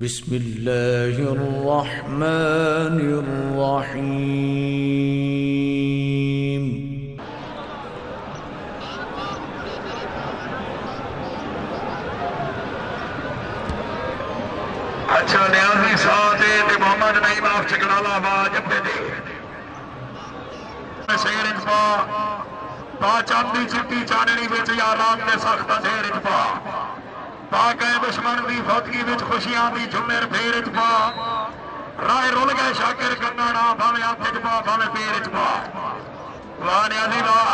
बिस्मिल्लाहिर्रहमानिर्रहीम। अच्छा न्याजी साथ मोहम्मद नहीं माफ चकड़ाला आवाज अपने दे शेर इंपा पा चांदी चिट्टी चाननी विच याराम ने सख्त अंधेर पा पा गए दुश्मन की फौतगी विच खुशियां दी झुमेर फेर पा राय रुल गए शाकिर कंगा ना भावे हाथ च पा भावे पेर च पा वाह न्याजी वाह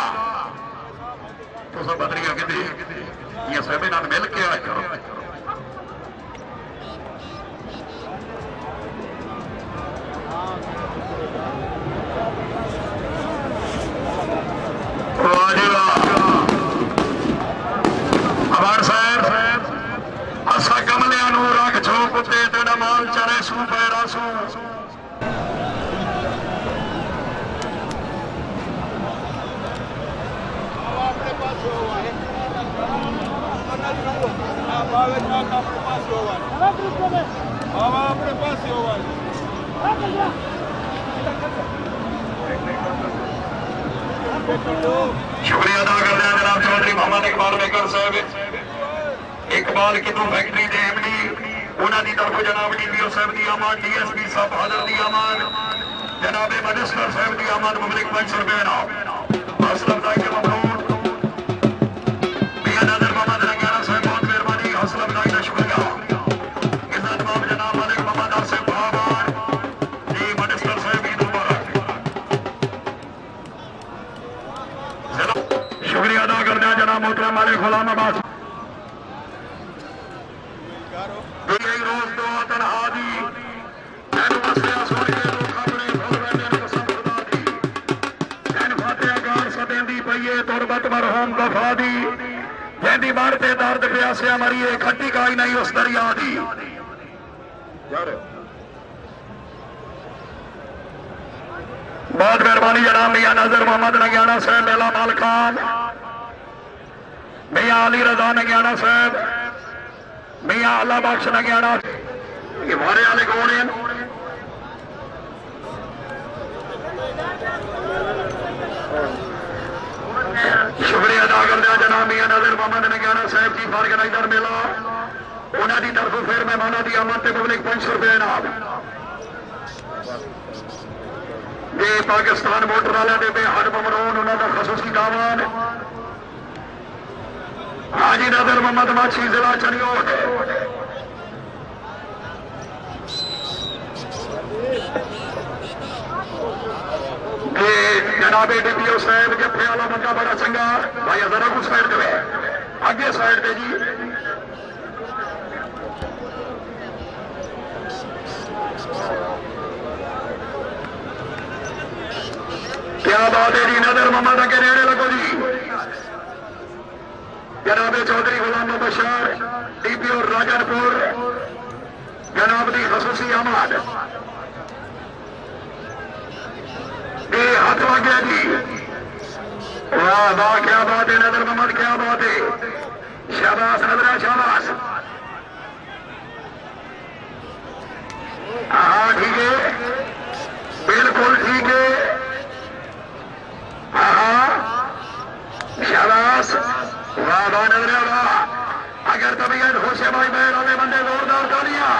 तुस बदरिया कि ये सब नाल मिल के आए करो माल चरे सू पैरा सू अपने पास शुक्रिया अदा करते हैं जनाब चौधरी मोहम्मद इकबाल बेकर साहब इकबाल कितों फैक्ट्री के एमडी उन्होंने तरफ जनाब डीपीओ साहब की आमद डीएसपी साहब हाजर की आमद जनाब मिनिस्टर साहब की आमद पब्लिक पंच रुपए हौसला अफजाई के ममनून मियां नाज़िर मोहम्मद रंगाना साहब बहुत मेहरबानी हौसला अफजाई का शुक्रिया इज्जत माब जनाब मलिक मोहम्मद आसिफ बहाबान जी मिनिस्टर साहब ईद मुबारक शुक्रिया अदा करते हैं जनाब मोहतरम मालिक गुलाम अब्बास जैदी मारते दर्द प्यासिया मरिए खट्टी काई नहीं उस दरिया दी बहुत मेहरबानी जनाब मियां नाज़िर मोहम्मद नगियाना साहब मेला माल खान मियां अली रजा नगियाना साहब मियां अल्लाह बख्श नगियाना ये मारे वाले कौन है शुक्रिया अदा करते हैं जनाब मियां नाज़िर मोहम्मद नगियाना साहब जी ऑर्गेनाइजर मेला उन्होंने तरफ फिर मेहमानों की आमद से पब्लिक 500 रुपए इनाम ये पाकिस्तान मोटर वाले ने बेहद ममनून उन्होंने खसूसी दावान हाजी नाज़िर मोहम्मद माछी जिला चनियोट जनाबे डीपीओ साहब जफे वाला बंदा बड़ा चंगा भाई जरा कुछ साइड दे आगे साइड दे जी क्या बात है जी नाज़िर मोहम्मद के नेड़े लगो जी जनाबे चौधरी गुलाम बशार डीपीओ राजनपुर जनाब की खसूसी आमद हाथ लग गया जी वाह वाह क्या बात है नाज़िर मोहम्मद क्या बात है शाबाश नजरा शाबाश हाँ ठीक है बिल्कुल ठीक है हाँ शाबाश वाह वाह नजरा वाह अगर तबीयत खुश है भाई बैठ वाले बंदे जोरदार तालियां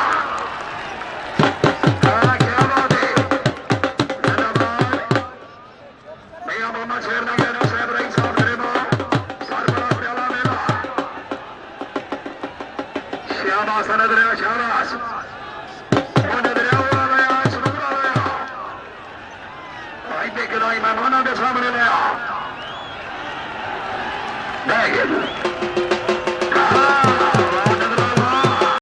मेहमानों के सामने लिया